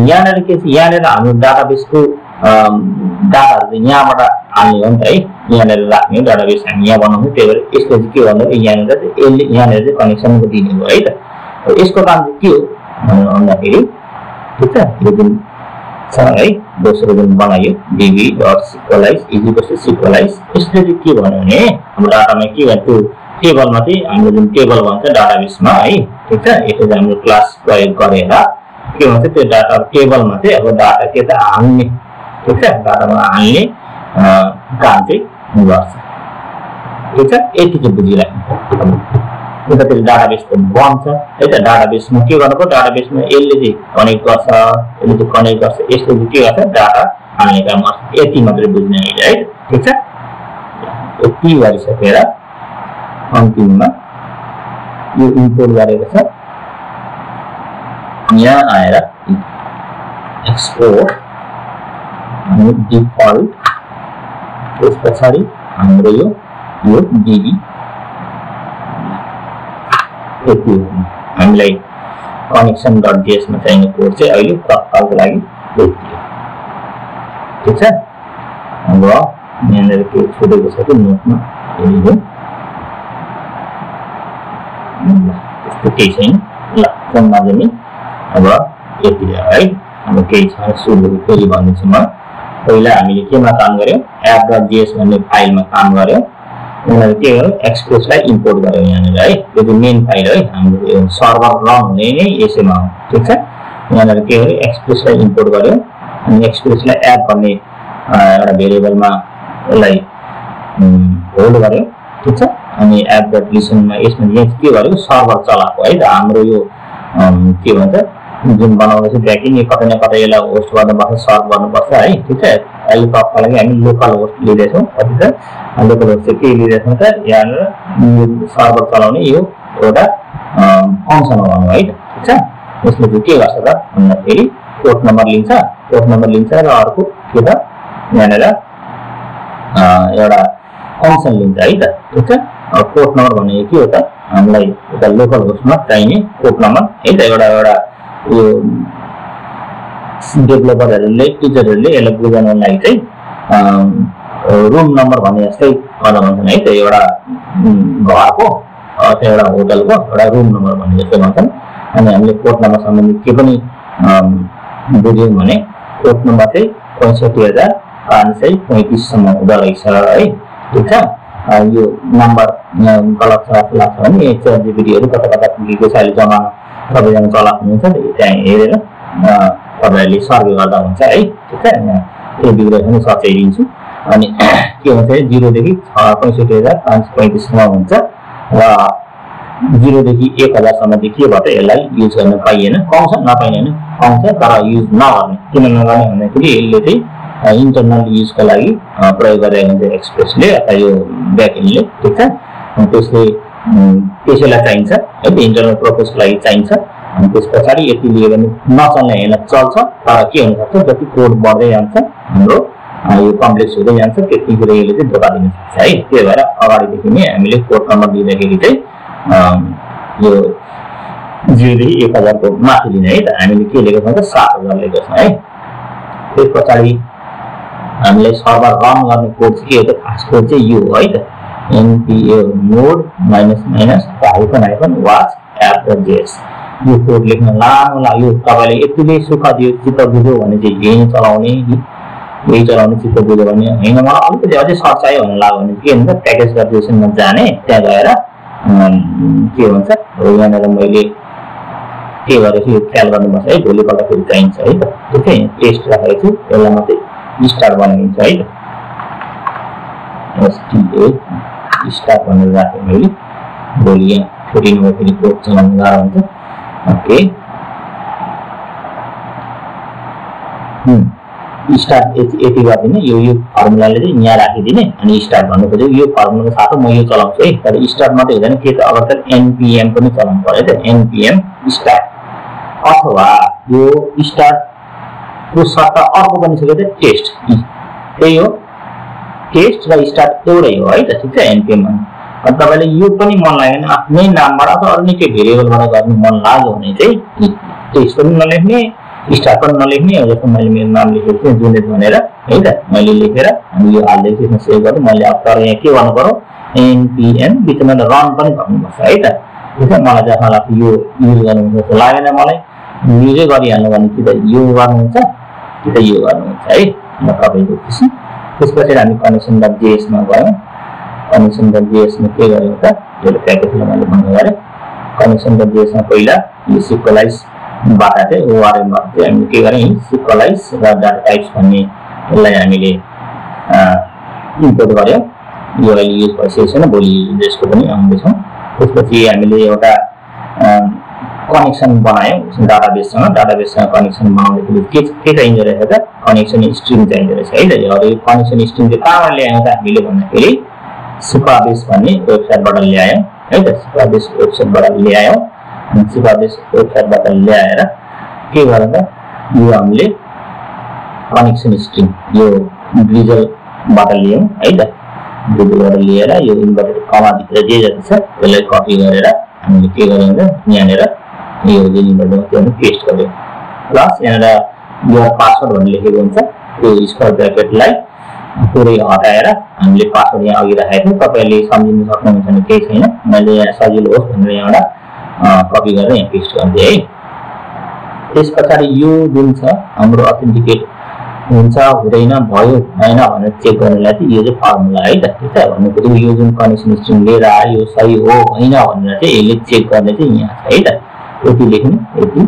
यहाँनिर के छ यहाँनिर हाम्रो डाटाबेसको डाटाहरु चाहिँ यहाँबाट हाल्ने हो नि त है यहाँनिर राख्ने डाटाबेस हामी यहाँ बनाउँछौँ त्यही भएर यसले चाहिँ के भन्दा यहाँनिर चाहिँ यसले यहाँनिर चाहिँ कनेक्सन दिने हो है त यसको काम चाहिँ के हो भन्दाखेरि ठीक छ यो जुन छ है दोस्रो जुन बनायो db dot Sequelize is equals to Sequelize यसले चाहिँ के भन्यो भने हाम्रो डाटामा के गर्छ टेबलमा चाहिँ हाम्रो जुन टेबल भन्छ डाटाबेसमा है ठीक छ यसले चाहिँ हाम्रो क्लास प्रयोग गरेर के भन्छ त्यो डाटा टेबलमा चाहिँ अब डाटा के त हाल्ने ठीक छ डाटामा हाल्ने काम चाहिँ गर्छ ठीक छ यति चाहिँ बुझिराख्नु उतातिर डाटाबेस त बन्छ है त डाटाबेसमा के गर्नुको डाटाबेसमा यसले चाहिँ कनेक्ट गर्छ यसले चाहिँ कनेक्ट गर्छ यसले चाहिँ के गर्छ डाटा हाल्ने काम गर्छ यति मात्रै बुझ्ने है ठीक छ यति गरिसकेर अन्तिममा यो इम्पोर्ट गरेको छ यहाँ आएर एक्सपोर्ट अनि डिफल्ट त्यसपछि हाम्रो यो db यति हामीलाई कनेक्सन डट js मा चाहिने कोड चाहिँ अहिले तत्कालको लागि यति हो ठीक छ अब यहाँनिर के छुटेको छ कि नोटमा हेरिदिउँ त्यस्तो केही छैन ल फोनमा पनि अब यति हो है अब केही छ सुरु फेरि भन्दैछु म पहिला हामीले केमा काम गर्यौं एप डट js भन्ने फाइलमा काम गर्यौं उनीहरु के गर्यो एक्सप्रेसलाई इम्पोर्ट गर्यो यहाँनिर है यो चाहिँ मेन फाइल है हाम्रो सर्भर रन हुने नै यसैमा हो ठीक छ यहाँनिर के गर्यो एक्सप्रेसलाई इम्पोर्ट गर्यो अनि एक्सप्रेसलाई एप भन्ने एउटा भेरिएबलमा यसलाई होल्ड गर्यो ठीक छ अनि एप डट लिसनमा यसमा यहाँ के गर्यो सर्भर चलाएको है त हाम्रो यो के भन्छ जुन बनाउँदैछ ब्याकएन्ड यो कतै न कतै यसलाई होस्ट गर्नुपर्छ सर्भ गर्नुपर्छ है ठीक छ अहिले तत्कालको लागि हामी लोकल होस्ट लिँदैछौँ कति त लोकल होस्ट चाहिँ के लिँदैछौँ त यहाँनिर सर्भर चलाउने यो एउटा फंक्सन हो भन्नु है त ठीक छ यसले चाहिँ के गर्छ त भन्दाखेरि पोर्ट नम्बर लिन्छ र अर्को के त यहाँनेर एउटा फंक्सन लिन्छ है त ठीक छ पोर्ट नम्बर भनेको के हो त हामीलाई एउटा लोकल होस्टमा चाहिने पोर्ट नम्बर है त एउटा यो डेभलपरहरूले टिचरहरूले यसलाई बुझाउनको लागि चाहिँ रुम नम्बर भने जस्तै गर्न भन्छन् है त एउटा घरको अथवा एउटा होटलको एउटा रुम नम्बर भने जस्तै भन्छन् अनि हामीले पोर्ट नम्बर सम्बन्धी के पनि बुझ्यौँ भने पोर्ट नम्बर चाहिँ ६५,५३५ सम्म हुँदो रहेछ है ठीक छ यो नम्बर गलत छ जस्तो लाग्छ भने ChatGPT कता कता पुगेको छ अहिले जमाना सबैजना चलाक हुनुहुन्छ त्यहाँ हेरेर तपाईहरुले सर्वे गर्दा हुन्छ है ठीक छ त्यो बिग्रेको पनि सच्याइदिन्छु अनि के हुन्छ 0 देखि ६५,५३५ सम्म हुन्छ र 0 देखि 1000 सम्म चाहिँ के भन्छ यसलाई युज गर्न पाइएन पाउँछ नपाइएन पाउँछ तर युज नगर्ने किन नगर्ने भन्दाखेरि यसले चाहिँ इन्टरनल युजको लागि प्रयोग गरिरहेको हुन्छ एक्सप्रेसले अथवा यो ब्याकएन्डले ठीक छ त्यसले त्यसैलाई चाहिन्छ है इन्टरनल पर्पसको लागि चाहिन्छ अनि त्यसपछि यति लियो भने नचल्ने हैन चल्छ तर के हुन सक्छ जति कोड बढ्दै जान्छ हाम्रो यो कम्प्लेक्स हुँदै जान्छ त्यतिखेर यसले चाहिँ धोका दिन सक्छ है त्यही भएर अगाडिदेखि नै हामीले कोड नम्बर दिँदाखेरि चाहिँ यो 0 देखि 1000 को माथि लिने है त हामीले के लेखेको छ 7000 लेखेको छ है त्यसपछि हामीलाई सर्भर रन गर्ने कोड चाहिँ के हो त खास कोड चाहिँ यो है त npm node ---- watch app.js यो कोड लेख्न लामो लाग्यो तपाईले यतिले सुख दियो चित्त बुझ्यो भने चाहिँ यही चलाउने चित्त बुझ्यो भने हैन मलाई अलिकति अझै सर्च चाहियो भन्ने लाग्यो भने के हुन्छ प्याकेज एप्लिकेसनमा जाने त्यहाँ गएर के भन्छ यहाँनेर मैले के गरेछु यो ख्याल गर्नुपर्छ है भोलिपल्ट फेरि चाहिन्छ है त ओके टेस्ट राखेको छु यसलाई मात्रै स्टार्ट बनाइन्छ है त sta स्टार्ट भनेर राखेँ मैले भोलि यहाँ फेरि नभए फेरि कोड चलाउनु गाह्रो हुन्छ ओके स्टार्ट यति गरिदिने यो फर्मुलाले चाहिँ यहाँ राखिदिने अनि स्टार्ट भन्नु खोज्यो यो फर्मुलाको साथै म यो चलाउँछु है तर स्टार्ट मात्रै हुँदैन के त अब त npm पनि चलाउनु पर्यो त npm स्टार्ट अथवा यो स्टार्ट को सट्टा अर्को पनि छ के टेस्ट त्यही हो टेस्ट र स्टार्ट एउटै हो है त ठीक छ npm अनि तपाईले यो पनि मन लाग्यो भने आफ्नै नामबाट अथवा अरू के भेरिएबलबाट गर्नु मन लाग्यो भने चाहिँ टेस्ट पनि नलेख्ने स्टार्ट पनि नलेख्ने जस्तो मैले मेरो नाम लेखेको थिएँ जुनेट भनेर है त मैले लेखेर अनि यो हाल्दै त्यसमा सेभ गर्नु मैले अब तर यहाँ के गर्नु पर्यो npm बिचमा रन पनि भन्नुपर्छ है त ठीक छ मलाई जहाँ लाग्छ यो युज गर्नु जस्तो लागेन मलाई युजै गरिहाल्नु भने कि त यो गर्नुहुन्छ कि त यो गर्नुहुन्छ है म तपाईको खुसी त्यसपछि हामी connection.js मा गयौं connection.js मा के गर्यौं त यो प्याकेजलाई मैले भन्ने गरे connection.js मा पहिला यो सिक्वलाइज बाट चाहिँ ORM बाट चाहिँ हामीले के गरे सिक्वलाइज र डाटा टाइप्स भन्ने यसलाई हामीले इम्पोर्ट गर्यौं यो अहिले युज भइसकेको छैन भोलि यसको पनि आउँदै छ त्यसपछि हामीले एउटा कनेक्सन बनायौं डाटाबेससँग कनेक्सन बनाउँदाखेरि के चाहिन्छ रहेछ त कनेक्सन स्ट्रिङ चाहिन्छ रहेछ है त यो कनेक्सन स्ट्रिङ चाहिँ कहाँबाट ल्यायौं त हामीले भन्दाखेरि सुपाबेस भन्ने वेबसाइटबाट ल्यायौं है त सुपाबेस वेबसाइटबाट ल्यायौं अनि सुपाबेस वेबसाइटबाट ल्याएर के गर्यौं त यो हामीले कनेक्सन स्ट्रिङ यो ड्रिजलबाट ल्यायौं है त ड्रिजलबाट लिएर यो इन्भर्टेड कमा भित्र जे जति छ त्यसलाई कपी गरेर हामीले के गर्यौं त यहाँनेर यो इन्भर्टेडमा त्यो पेस्ट गर्यौं प्लस यहाँनेर यो पासवर्ड भन्ने लेखेको हुन्छ त्यो स्क्वायर ब्र्याकेटलाई पुरै हटाएर हामीले पासवर्ड यहाँ अघि राखेको थियौं तपाईले सम्झिन सक्नुहुन्छ भने केही छैन मैले यहाँ सजिलो होस् भनेर यहाँबाट कपी गरेर यहाँ पेस्ट गर्दै है त्यसपछि यो जुन छ हाम्रो अथेन्टिकेट हुन्छ हुँदैन भयो हैन भनेर चेक गर्नलाई चाहिँ यो चाहिँ फर्मुला है त ठीक छ भनेको यो जुन कनेक्सन स्ट्रिङ लिएर आयो यो सही हो हैन भनेर चाहिँ यसले चेक गर्ने चाहिँ यहाँ छ है त यति लेख्नु यति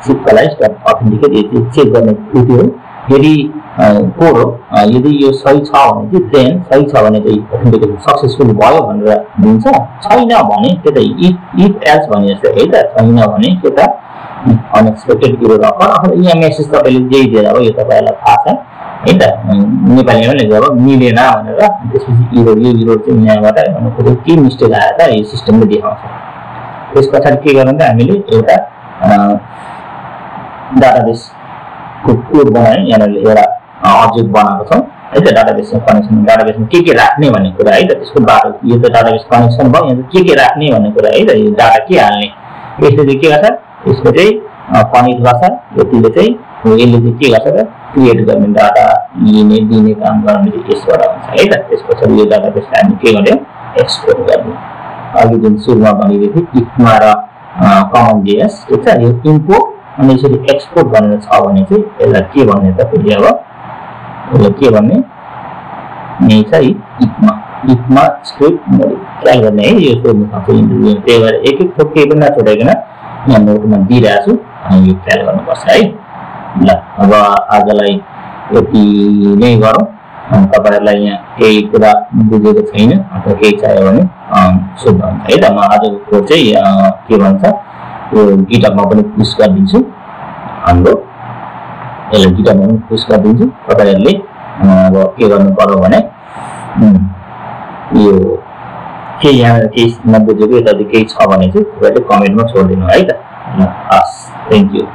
सिक्वलाइज्ड अथेन्टिकेट यति चेक गर्ने यति हो यदि कोड हो यदि यो सही छ भने चाहिँ देन सही छ भने चाहिँ अथेन्टिकेसन सक्सेसफुल भयो भनेर दिन्छ छैन भने के त इफ एल्स भने जस्तो है त छैन भने के त अनएक्सपेक्टेड एरर अकर अथवा यहाँ मेसेज तपाईले जे दिएर हो यो तपाईलाई थाहा छ है त नेपालीमा लेखेको अब मिलेन भनेर त्यसपछि एरर यो एरर चाहिँ यहाँबाट के मिस्टेक आयो त यो सिस्टमले देखाउँछ त्यस पछाडि के गर्नु त हामीले एउटा डाटाबेस को कोड बनायौं यहाँ एउटा अब्जेक्ट बनाएको छौं है त डाटाबेसमा कनेक्सन डाटाबेसमा के राख्ने भन्ने कुरा है त त्यसको बाटो यो त डाटाबेस कनेक्सन भयो यहाँ के राख्ने भन्ने कुरा है त यो डाटा के हाल्ने यसले चाहिँ के गर्छ यसको चाहिँ कनेक्ट गर्छ यतिले चाहिँ यसले चाहिँ के गर्छ त क्रिएट गर्ने डाटा लिने दिने काम गर्ने चाहिँ यसबाट हुन्छ है त त्यसपछि यो डाटाबेसलाई हामी के गर्यौं एक्सपोर्ट गर्ने अघि दिन सुरुमा भनिदिएको थिएँ इफमा र कमन जेएस ठीक छ यो इम्पोर्ट अनि यसरी एक्सपोर्ट भनेर छ भने चाहिँ यसलाई के भन्ने त फेरि अब यसलाई के भन्ने यही छ इफमा स्क्रिप्ट मोडिफाई गर्ने है यो सोध्न सक्छ इन्टरभ्यु त्यही भएर एक थोक केही पनि नछोडाइकन यहाँ नोटमा दिइरहेको छु अनि यो ट्राई गर्नुपर्छ है ल अब आजलाई यति नै गरौँ अनि तपाईहरुलाई यहाँ केही कुरा बुझेको छैन अथवा केही चाहियो भने सोध्नुहुन्छ है त म आजको कोड चाहिँ के भन्छ यो गिटहबमा पनि पुश गरिदिन्छु हाम्रो यसलाई गिटहबमा पनि पुश गरिदिन्छु तपाईहरुले अब के गर्नु पर्यो भने यो के यहाँ केही नबुझेको यता केही छ भने चाहिँ तपाईहरुले कमेन्टमा छोडिदिनु है त हस् थ्यांक यू